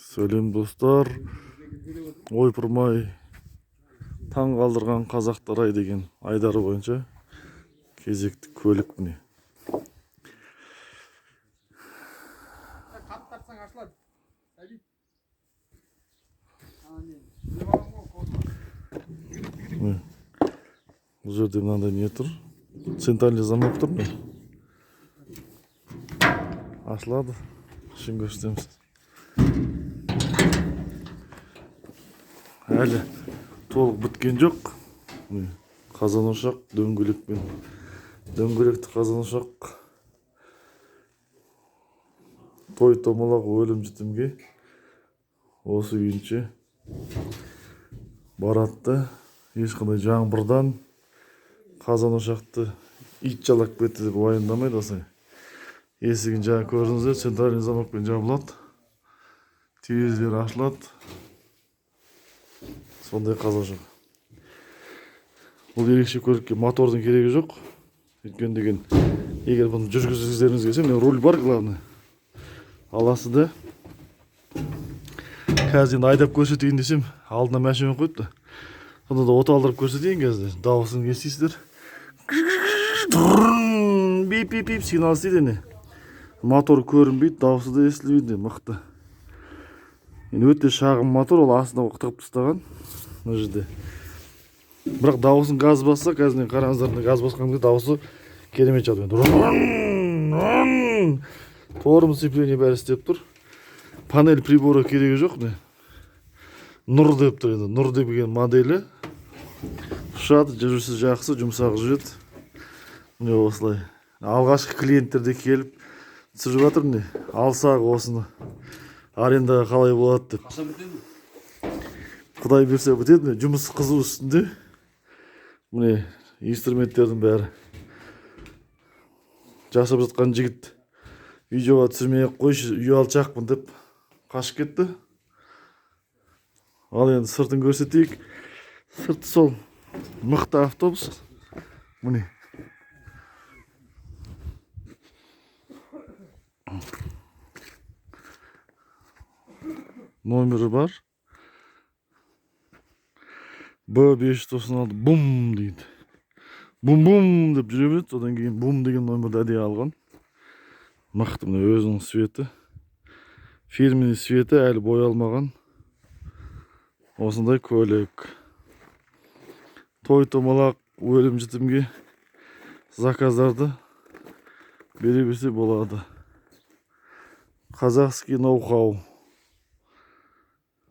Сәлем достар. Ойпырмай таң қалдырған қазақтар ай деген айдары бойынша кезекті көлік міне. Бұл жерде мынандай не тұр? Центральный замок тұр ма? Ашылады. Шын көрсетеміз. Әлі толық біткен жоқ. Қазан ошақ дөңгелекпен. Дөңгелекті қазан ошақ. Той томалақ өлім жітімге осы күйінше баратты. Ешқандай жаңбырдан қазан ошақты ит жалап кетті деп уайымдамайды осылай. Есігін жаңа көрдіңіздер, центральный замокпен жабылады. Терезелер ашылады. Сондай қазан ошақ. Бұл ерекше көлікке мотордың керегі жоқ. Өйткені деген, егер бұны жүргізгіңіздеріңіз келсе, мен руль бар главный. Аласы да. Қазір айдап көрсетейін десем, алдына машина қойыпты. Сонда да от алдырып көрсетейін қазір. Дауысын естисіздер. Бип-бип-бип сигнал істейді не. Мотор көрінбейді, дауысы да естілмейді, мықты. Енді өте шағын мотор, ол астына тығып тастаған. Мына жерде. Бірақ дауысын газ басса, қазір қараңыздар, газ басқанда дауысы керемет шығады. Торым сцепление бәрі істеп тұр. Панель приборы керегі жоқ не. Нұр деп тұр енді. Нұр деген моделі. Ұшады, жүрісі жақсы, жұмсақ жүреді. Міне осылай. Алғашқы клиенттер де келіп түсіріп жатыр не. Алсақ осыны. Арендаға қалай болады деп. Құдай берсе бітеді. Жұмыс қызу үстінде. Міне инструменттердің бәрі. Жасап жатқан жігіт видеоға түсірмей қойшы, үй алшақпын деп қашып кетті. Ал енді сыртын көрсетейік. Сырты сол мықты автобус. Міне. Номері бар. Б596 бум дейді. Бум-бум деп жүре береді. Одан кейін бум деген номерді әдейі алған. Мықты міне өзінің светі. Фирменный светі әлі боялмаған. Осындай көлік. Той томалақ өлім жітімге заказдарды бере берсе болады. Казахский ноу-хау.